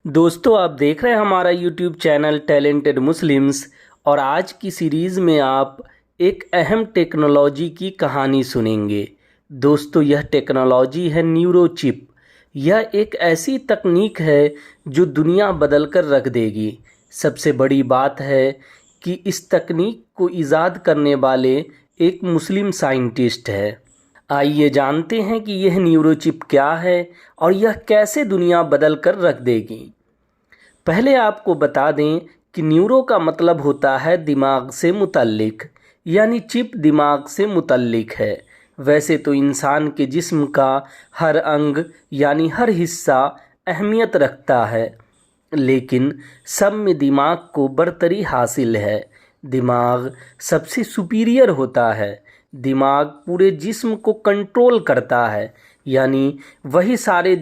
दोस्तों, आप देख रहे हैं हमारा यूट्यूब चैनल टैलेंटेड मुस्लिम्स। और आज की सीरीज़ में आप एक अहम टेक्नोलॉजी की कहानी सुनेंगे। दोस्तों, यह टेक्नोलॉजी है न्यूरोचिप। यह एक ऐसी तकनीक है जो दुनिया बदल कर रख देगी। सबसे बड़ी बात है कि इस तकनीक को ईजाद करने वाले एक मुस्लिम साइंटिस्ट है। आइए जानते हैं कि यह न्यूरोचिप क्या है और यह कैसे दुनिया बदल कर रख देगी। पहले आपको बता दें कि न्यूरो का मतलब होता है दिमाग से मुतल्लिक, यानी चिप दिमाग से मुतल्लिक है। वैसे तो इंसान के जिस्म का हर अंग यानी हर हिस्सा अहमियत रखता है, लेकिन सब में दिमाग को बरतरी हासिल है। दिमाग सबसे सुपीरियर होता है। दिमाग पूरे जिस्म को कंट्रोल करता है, यानी वही सारे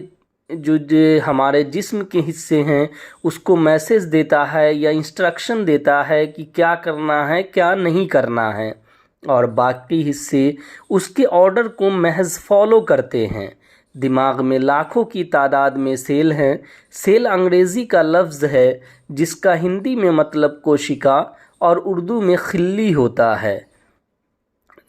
जो हमारे जिस्म के हिस्से हैं उसको मैसेज देता है या इंस्ट्रक्शन देता है कि क्या करना है क्या नहीं करना है, और बाकी हिस्से उसके ऑर्डर को महज फॉलो करते हैं। दिमाग में लाखों की तादाद में सेल हैं। सेल अंग्रेज़ी का लफ्ज़ है जिसका हिंदी में मतलब कोशिका और उर्दू में खिल्ली होता है।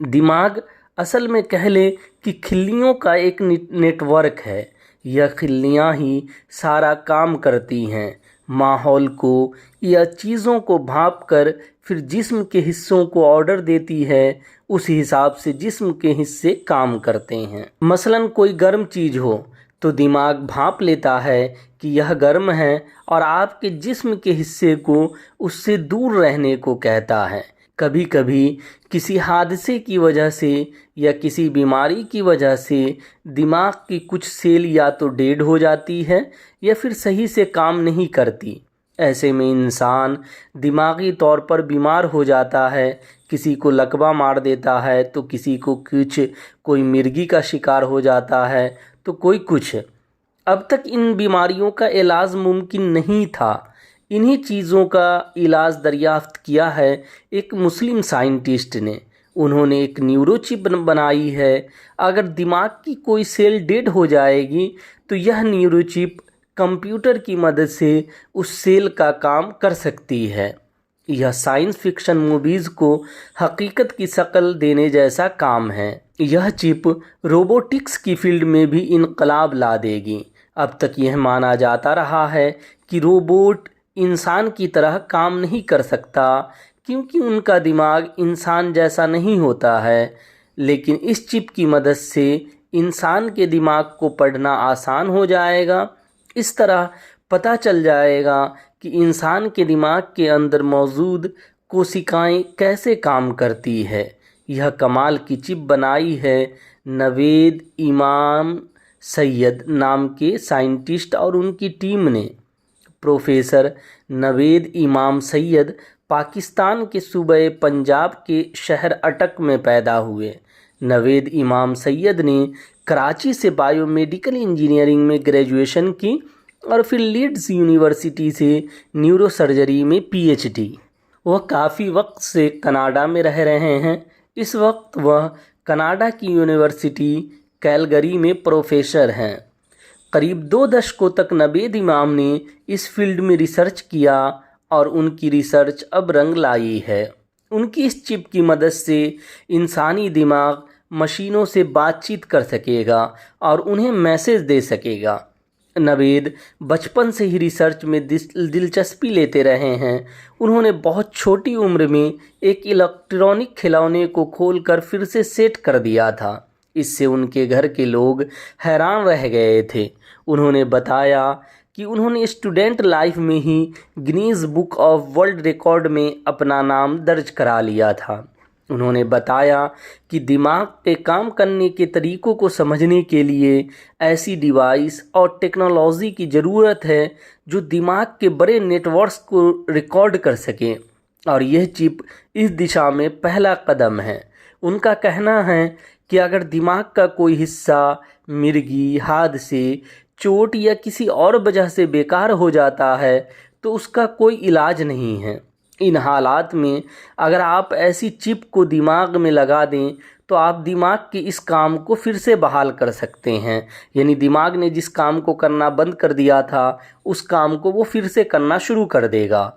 दिमाग असल में कह लें कि खिल्लियों का एक नेटवर्क है। यह खिल्लियाँ ही सारा काम करती हैं, माहौल को या चीज़ों को भांप कर फिर जिस्म के हिस्सों को ऑर्डर देती है। उस हिसाब से जिस्म के हिस्से काम करते हैं। मसलन कोई गर्म चीज़ हो तो दिमाग भांप लेता है कि यह गर्म है और आपके जिस्म के हिस्से को उससे दूर रहने को कहता है। कभी कभी किसी हादसे की वजह से या किसी बीमारी की वजह से दिमाग की कुछ सेल या तो डेड हो जाती है या फिर सही से काम नहीं करती। ऐसे में इंसान दिमागी तौर पर बीमार हो जाता है। किसी को लकवा मार देता है तो किसी को कुछ, कोई मिर्गी का शिकार हो जाता है तो कोई कुछ। अब तक इन बीमारियों का इलाज मुमकिन नहीं था। इन्हीं चीज़ों का इलाज दरियाफ्त किया है एक मुस्लिम साइंटिस्ट ने। उन्होंने एक न्यूरोचिप बनाई है। अगर दिमाग की कोई सेल डेड हो जाएगी तो यह न्यूरोचिप कंप्यूटर की मदद से उस सेल का काम कर सकती है। यह साइंस फिक्शन मूवीज़ को हकीकत की शक्ल देने जैसा काम है। यह चिप रोबोटिक्स की फील्ड में भी इनकलाब ला देगी। अब तक यह माना जाता रहा है कि रोबोट इंसान की तरह काम नहीं कर सकता क्योंकि उनका दिमाग इंसान जैसा नहीं होता है, लेकिन इस चिप की मदद से इंसान के दिमाग को पढ़ना आसान हो जाएगा। इस तरह पता चल जाएगा कि इंसान के दिमाग के अंदर मौजूद कोशिकाएं कैसे काम करती है। यह कमाल की चिप बनाई है नवेद इमाम सैयद नाम के साइंटिस्ट और उनकी टीम ने। प्रोफेसर नवेद इमाम सैयद पाकिस्तान के सूबे पंजाब के शहर अटक में पैदा हुए। नवेद इमाम सैयद ने कराची से बायोमेडिकल इंजीनियरिंग में ग्रेजुएशन की और फिर लीड्स यूनिवर्सिटी से न्यूरो सर्जरी में पीएचडी। वह काफ़ी वक्त से कनाडा में रह रहे हैं। इस वक्त वह कनाडा की यूनिवर्सिटी कैलगरी में प्रोफेसर हैं। करीब 2 दशकों तक नवेद इमाम ने इस फील्ड में रिसर्च किया और उनकी रिसर्च अब रंग लाई है। उनकी इस चिप की मदद से इंसानी दिमाग मशीनों से बातचीत कर सकेगा और उन्हें मैसेज दे सकेगा। नवेद बचपन से ही रिसर्च में दिलचस्पी लेते रहे हैं। उन्होंने बहुत छोटी उम्र में एक इलेक्ट्रॉनिक खिलौने को खोलकर फिर से सेट कर दिया था। इससे उनके घर के लोग हैरान रह गए थे। उन्होंने बताया कि उन्होंने स्टूडेंट लाइफ में ही Guinness book of world record में अपना नाम दर्ज करा लिया था। उन्होंने बताया कि दिमाग पे काम करने के तरीक़ों को समझने के लिए ऐसी डिवाइस और टेक्नोलॉजी की ज़रूरत है जो दिमाग के बड़े नेटवर्क्स को रिकॉर्ड कर सके, और यह चिप इस दिशा में पहला कदम है। उनका कहना है कि अगर दिमाग का कोई हिस्सा मिर्गी, हादसे, चोट या किसी और वजह से बेकार हो जाता है तो उसका कोई इलाज नहीं है। इन हालात में अगर आप ऐसी चिप को दिमाग में लगा दें تو آپ دماغ کے اس کام کو پھر سے بحال کر سکتے ہیں، یعنی دماغ نے جس کام کو کرنا بند کر دیا تھا اس کام کو وہ پھر سے کرنا شروع کر دے گا۔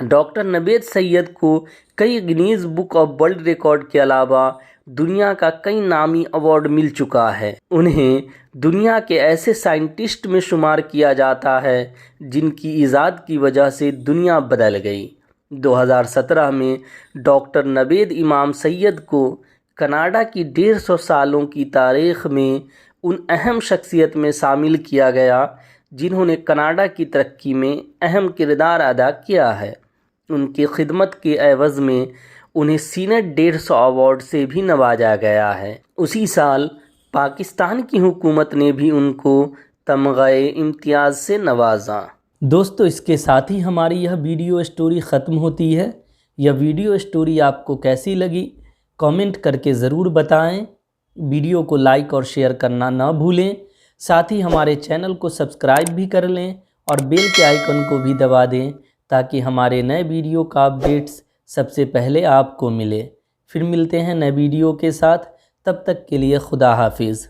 ڈاکٹر نوید سید کو کئی Guinness book of world record کے علاوہ دنیا کا کئی نامی ایوارڈ مل چکا ہے۔ انہیں دنیا کے ایسے سائنٹسٹ میں شمار کیا جاتا ہے جن کی ایجاد کی وجہ سے دنیا بدل گئی۔ 2017 میں ڈاکٹر نوید امام سید کو کینیڈا کی 150 سالوں کی تاریخ میں ان اہم شخصیت میں شامل کیا گیا جنہوں نے کینیڈا کی ترقی میں اہم کردار ادا کیا ہے۔ ان کی خدمت کے عوض میں انہیں سینٹ 150 ایوارڈ سے بھی نوازا گیا ہے۔ اسی سال پاکستان کی حکومت نے بھی ان کو تمغہ امتیاز سے نوازا۔ دوستو، اس کے ساتھ ہی ہماری یہ ویڈیو اسٹوری ختم ہوتی ہے۔ یہ ویڈیو اسٹوری آپ کو کیسی لگی کامنٹ کر کے ضرور بتائیں۔ ویڈیو کو لائک اور شیئر کرنا نہ بھولیں، ساتھ ہی ہمارے چینل کو سبسکرائب بھی کر لیں اور بیل کے آئیکن کو بھی دبا دیں تاکہ ہمارے نئے ویڈیو کا اپڈیٹس سب سے پہلے آپ کو ملے۔ پھر ملتے ہیں نئے ویڈیو کے ساتھ، تب تک کے لیے خدا حافظ۔